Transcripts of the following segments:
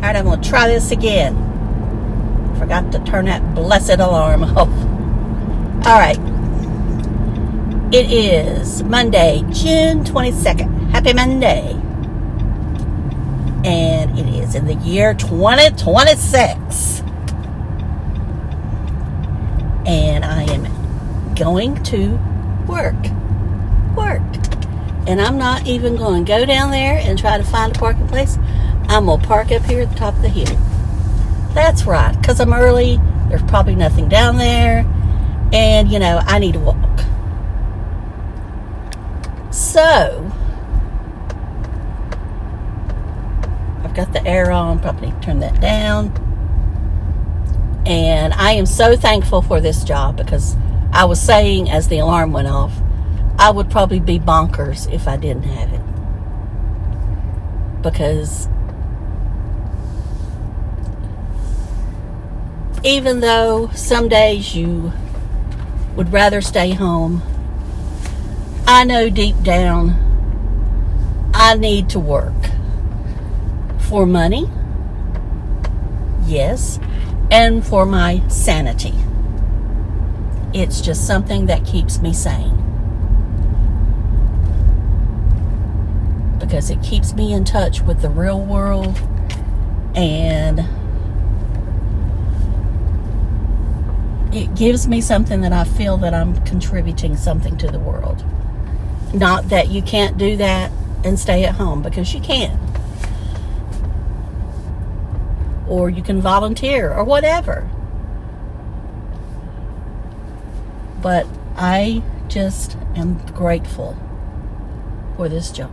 Alright, I'm going to try this again. Forgot to turn that blessed alarm off. Alright. It is Monday, June 22nd. Happy Monday. And it is in the year 2026. And I am going to work. And I'm not even going to go down there and try to find a parking place. I'm going to park up here at the top of the hill. That's right, because I'm early. There's probably nothing down there. And, you know, I need to walk. So, I've got the air on. Probably need to turn that down. And I am so thankful for this job because I was saying as the alarm went off, I would probably be bonkers if I didn't have it. Because even though some days you would rather stay home, I know deep down I need to work for money, yes, and for my sanity. It's just something that keeps me sane. Because it keeps me in touch with the real world, and it gives me something that I feel that I'm contributing something to the world. Not that you can't do that and stay at home, because you can. Or you can volunteer or whatever. But I just am grateful for this job.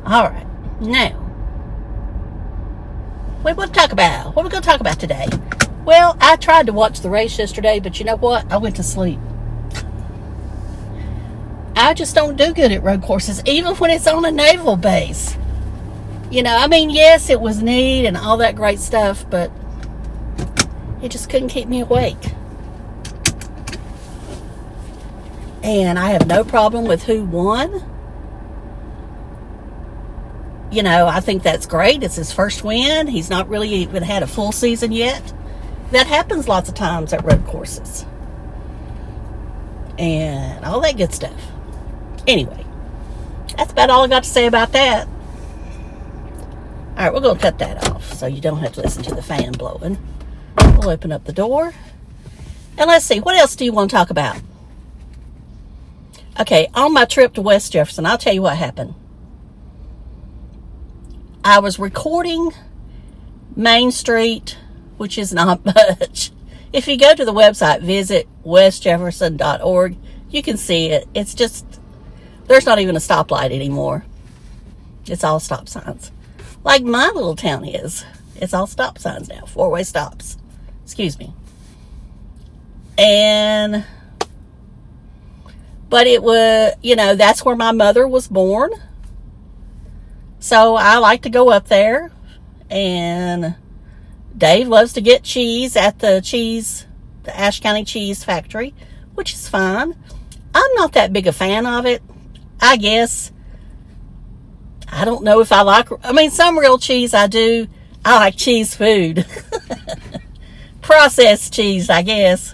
All right, now, what are we going to talk about? What are we going to talk about today? Well, I tried to watch the race yesterday, but you know what? I went to sleep. I just don't do good at road courses, even when it's on a naval base. You know, I mean, yes, it was neat and all that great stuff, but it just couldn't keep me awake. And I have no problem with who won. You know, I think that's great. It's his first win. He's not really even had a full season yet. That happens lots of times at road courses. And all that good stuff. Anyway, that's about all I got to say about that. All right, we're going to cut that off so you don't have to listen to the fan blowing. We'll open up the door. And let's see, what else do you want to talk about? Okay, on my trip to West Jefferson, I'll tell you what happened. I was recording Main Street, which is not much. If you go to the website, visit westjefferson.org, you can see it. It's just, there's not even a stoplight anymore. It's all stop signs. Like my little town is. It's all stop signs now. 4-way stops. Excuse me. But it was, you know, that's where my mother was born. So I like to go up there, and Dave loves to get cheese at the Ashe County Cheese Factory, which is fine. I'm not that big a fan of it, I guess. I don't know if I like, some real cheese I do. I like cheese food. Processed cheese, I guess.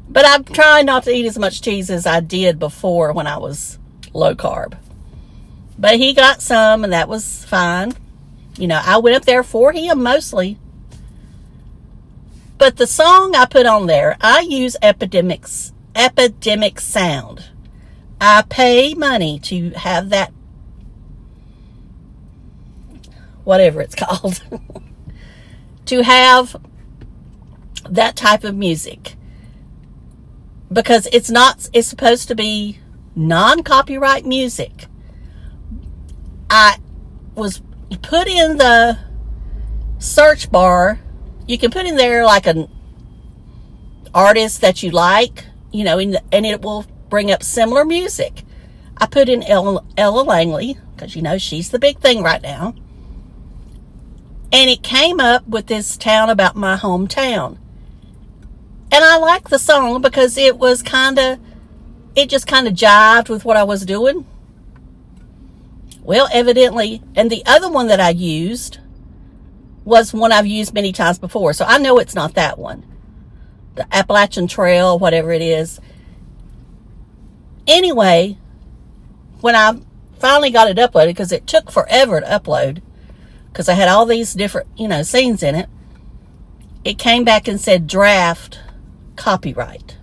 But I'm trying not to eat as much cheese as I did before when I was low carb. But he got some, and that was fine. You know, I went up there for him mostly. But the song I put on there, I use Epidemic Sound. I pay money to have that, whatever it's called, to have that type of music. Because it's supposed to be non-copyright music. I was put in the search bar. You can put in there like an artist that you like, you know, and it will bring up similar music. I put in Ella Langley, because, you know, she's the big thing right now. And it came up with this town about my hometown. And I liked the song because it just kind of jived with what I was doing. Well, evidently, and the other one that I used was one I've used many times before. So I know it's not that one. The Appalachian Trail, whatever it is. Anyway, when I finally got it uploaded, because it took forever to upload, because I had all these different, scenes in it, it came back and said draft copyright.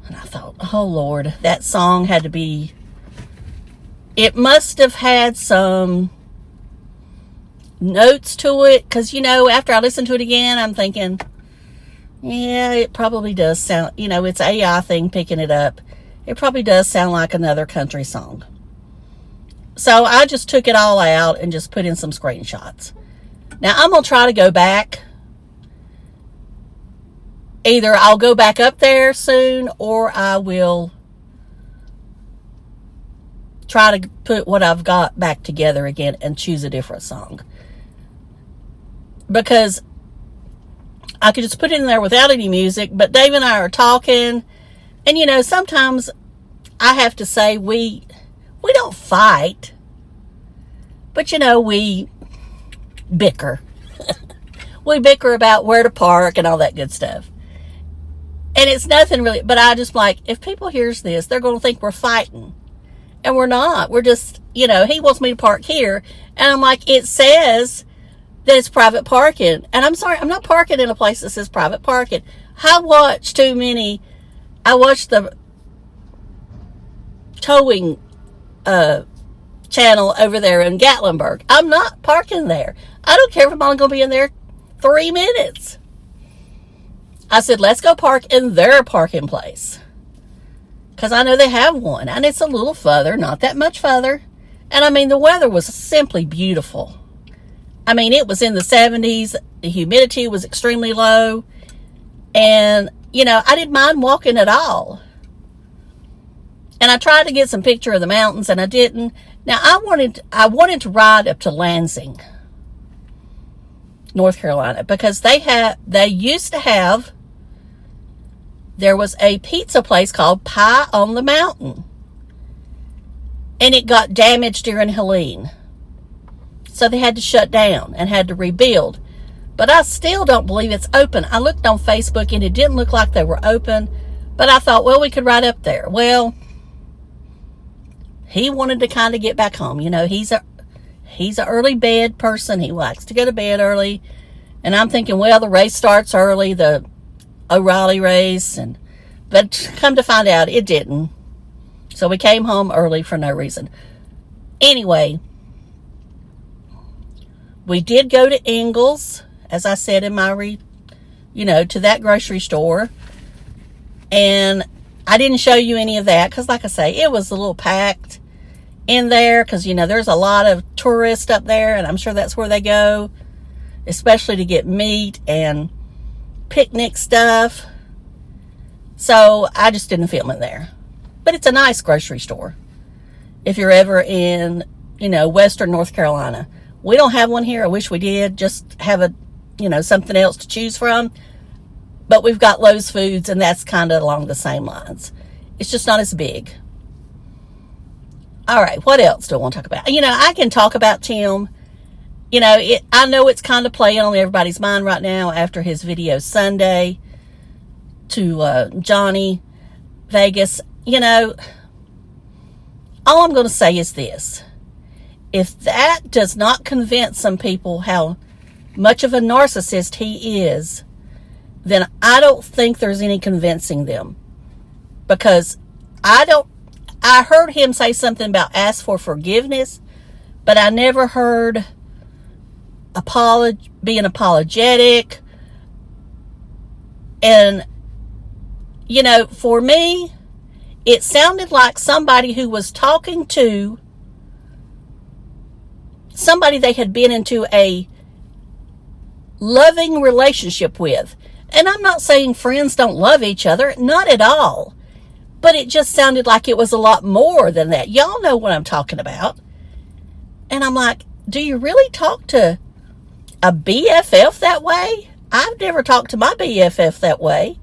And I thought, oh Lord, that song had to be, it must have had some notes to it, because after I listened to it again, I'm thinking, yeah, it probably does sound, it's AI thing picking it up. It probably does sound like another country song. So I just took it all out and just put in some screenshots. Now I'm going to try to go back. Either I'll go back up there soon, or I will try to put what I've got back together again and choose a different song. Because I could just put it in there without any music, but Dave and I are talking, and sometimes I have to say we don't fight, but we bicker. We bicker about where to park and all that good stuff. And it's nothing really, but I just like, if people hears this, they're going to think we're fighting. And we're not. We're just, he wants me to park here. And I'm like, it says that it's private parking. And I'm sorry, I'm not parking in a place that says private parking. I watched the towing channel over there in Gatlinburg. I'm not parking there. I don't care if I'm only going to be in there 3 minutes. I said, let's go park in their parking place. Because I know they have one. And it's a little further, not that much further. And I mean, the weather was simply beautiful. I mean, it was in the 70s. The humidity was extremely low. And, I didn't mind walking at all. And I tried to get some picture of the mountains, and I didn't. Now, I wanted to ride up to Lansing, North Carolina, because there was a pizza place called Pie on the Mountain. And it got damaged during Helene. So they had to shut down and had to rebuild. But I still don't believe it's open. I looked on Facebook and it didn't look like they were open. But I thought, well, we could ride up there. Well, he wanted to kind of get back home. He's a early bed person. He likes to go to bed early. And I'm thinking, well, the race starts early, the O'Reilly race. But come to find out, it didn't. So we came home early for no reason. Anyway, we did go to Ingles, as I said in my, to that grocery store. And I didn't show you any of that because, like I say, it was a little packed in there because, there's a lot of tourists up there, and I'm sure that's where they go, especially to get meat and picnic stuff. So I just didn't film it there. But it's a nice grocery store if you're ever in, Western North Carolina. We don't have one here. I wish we did. Just have something else to choose from. But we've got Lowe's Foods, and that's kind of along the same lines. It's just not as big. All right, what else do I want to talk about? I can talk about Tim. I know it's kind of playing on everybody's mind right now after his video Sunday to Johnny Vegas. All I'm going to say is this. If that does not convince some people how much of a narcissist he is, then I don't think there's any convincing them. Because I heard him say something about ask for forgiveness, but I never heard being apologetic. And, for me, it sounded like somebody who was talking to somebody they had been into a loving relationship with. And I'm not saying friends don't love each other, not at all. But it just sounded like it was a lot more than that. Y'all know what I'm talking about. And I'm like, do you really talk to a BFF that way? I've never talked to my BFF that way.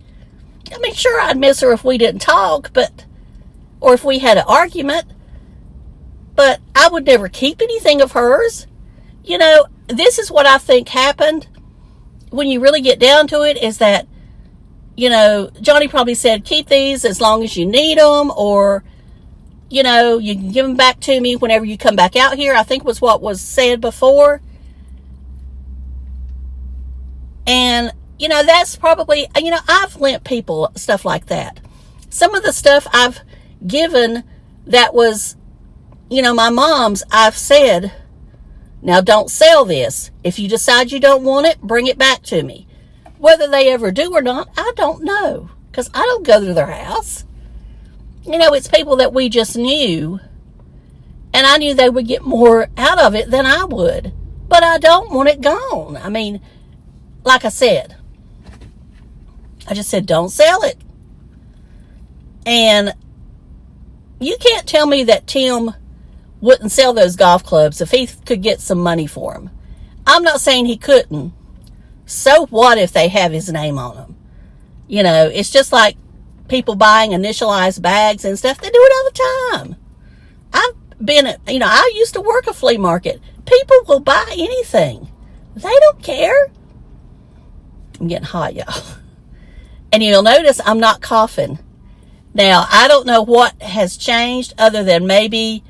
I mean, sure, I'd miss her if we didn't talk, or if we had an argument. But I would never keep anything of hers. You know, this is what I think happened when you really get down to it, is that, you know, Johnny probably said, keep these as long as you need them, or, you know, you can give them back to me whenever you come back out here, I think was what was said before. And, you know, that's probably, you know, I've lent people stuff like that. Some of the stuff I've given that was, you know, my mom's, I've said, now don't sell this. If you decide you don't want it, bring it back to me. Whether they ever do or not, I don't know, because I don't go to their house. You know, it's people that we just knew, and I knew they would get more out of it than I would. But I don't want it gone. I mean, like I said, I just said don't sell it. And you can't tell me that Tim wouldn't sell those golf clubs if he could get some money for them. I'm not saying he couldn't. So what if they have his name on them? You know, it's just like people buying initialized bags and stuff. They do it all the time. I've been, you know, I used to work a flea market. People will buy anything. They don't care. I'm getting hot, y'all. And you'll notice I'm not coughing. Now, I don't know what has changed other than maybe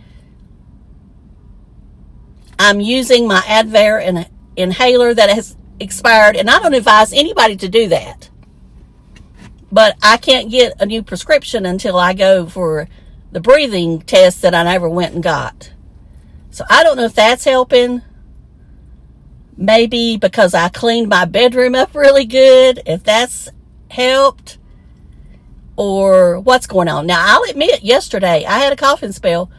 I'm using my Advair and inhaler that has expired, and I don't advise anybody to do that. But I can't get a new prescription until I go for the breathing test that I never went and got. So I don't know if that's helping. Maybe because I cleaned my bedroom up really good, if that's helped, or what's going on. Now, I'll admit, yesterday I had a coughing spell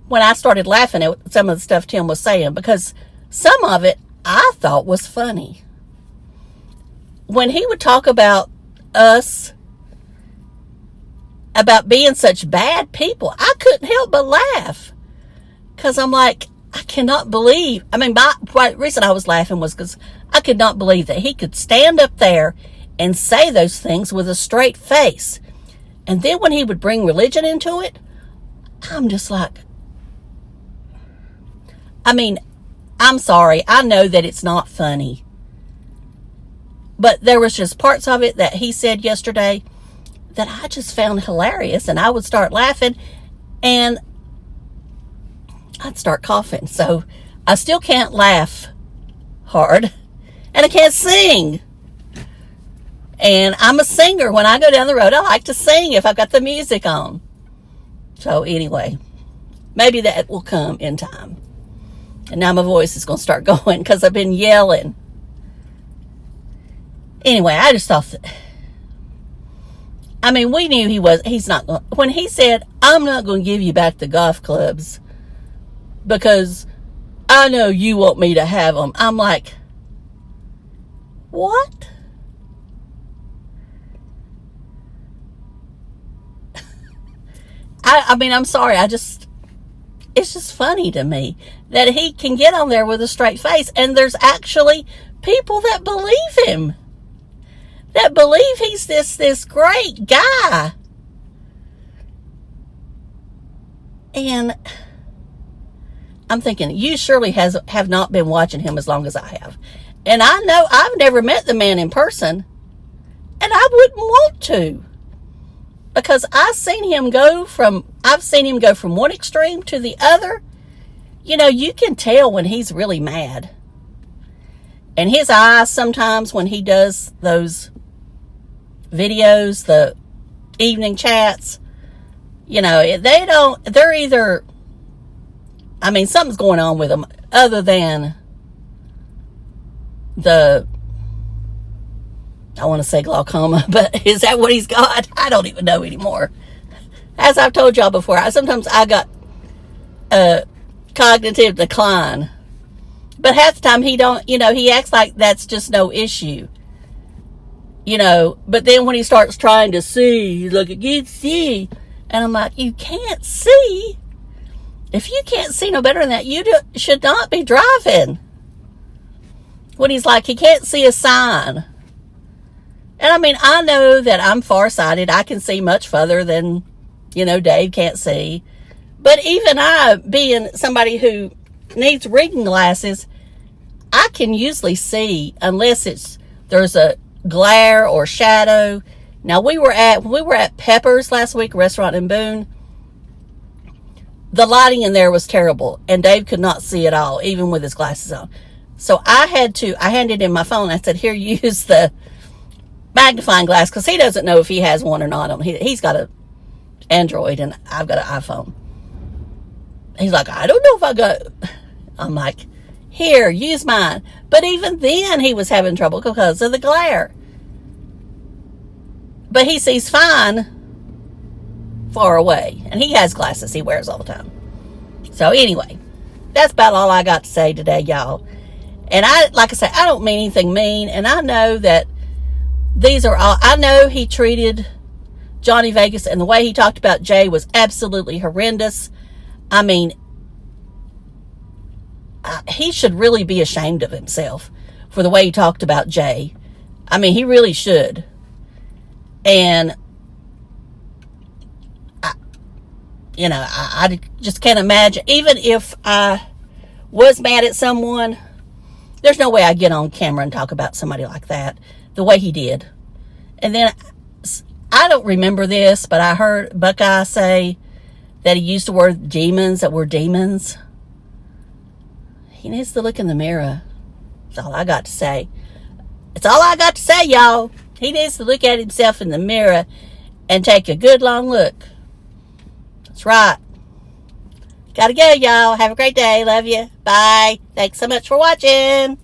when I started laughing at some of the stuff Tim was saying, because some of it I thought was funny. When he would talk about us, about being such bad people, I couldn't help but laugh. Because I'm like, I cannot believe, I mean, the reason I was laughing was because I could not believe that he could stand up there and say those things with a straight face. And then when he would bring religion into it, I'm just like, I mean, I'm sorry. I know that it's not funny. But there was just parts of it that he said yesterday that I just found hilarious. And I would start laughing and I'd start coughing. So I still can't laugh hard. And I can't sing. And I'm a singer. When I go down the road, I like to sing if I've got the music on. So anyway, maybe that will come in time. And now my voice is going to start going because I've been yelling. Anyway, I just thought that, I mean, we knew he's not going, when he said, I'm not going to give you back the golf clubs because I know you want me to have them. I'm like, what? I mean, I'm sorry. It's just funny to me that he can get on there with a straight face, and there's actually people that believe him, that believe he's this great guy. And I'm thinking, you surely have not been watching him as long as I have. And I know I've never met the man in person, and I wouldn't want to. Because I've seen him go from one extreme to the other. You know, you can tell when he's really mad. And his eyes sometimes when he does those videos, the evening chats, you know, they're either, I mean, something's going on with them other than I want to say glaucoma, but is that what he's got? I don't even know anymore. As I've told y'all before, sometimes I got cognitive decline. But half the time he acts like that's just no issue. You know, but then when he starts trying to see, he's like, I can't see. And I'm like, you can't see? If you can't see no better than that, you should not be driving. When he's like, he can't see a sign. And I mean, I know that I'm farsighted. I can see much further than, Dave can't see. But even I, being somebody who needs reading glasses, I can usually see unless there's a glare or shadow. Now when we were at Pepper's last week, a restaurant in Boone, the lighting in there was terrible and Dave could not see at all, even with his glasses on. So I handed him my phone. I said, here, use the magnifying glass, because he doesn't know if he has one or not. He's got an Android and I've got an iPhone. He's like, I don't know if I got. I'm like, here, use mine. But even then he was having trouble because of the glare. But he sees fine far away, and he has glasses he wears all the time. So anyway, that's about all I got to say today, y'all. And like I say, I don't mean anything mean, and I know that these are all, I know he treated Johnny Vegas, and the way he talked about Jay was absolutely horrendous. I mean, he should really be ashamed of himself for the way he talked about Jay. I mean, he really should. And I just can't imagine, even if I was mad at someone, there's no way I'd get on camera and talk about somebody like that the way he did. And then I don't remember this, but I heard Buckeye say that he used the word demons that were demons. He needs to look in the mirror. That's all I got to say. That's all I got to say, y'all. He needs to look at himself in the mirror and take a good long look. That's right. Gotta go, y'all. Have a great day. Love you. Bye. Thanks so much for watching.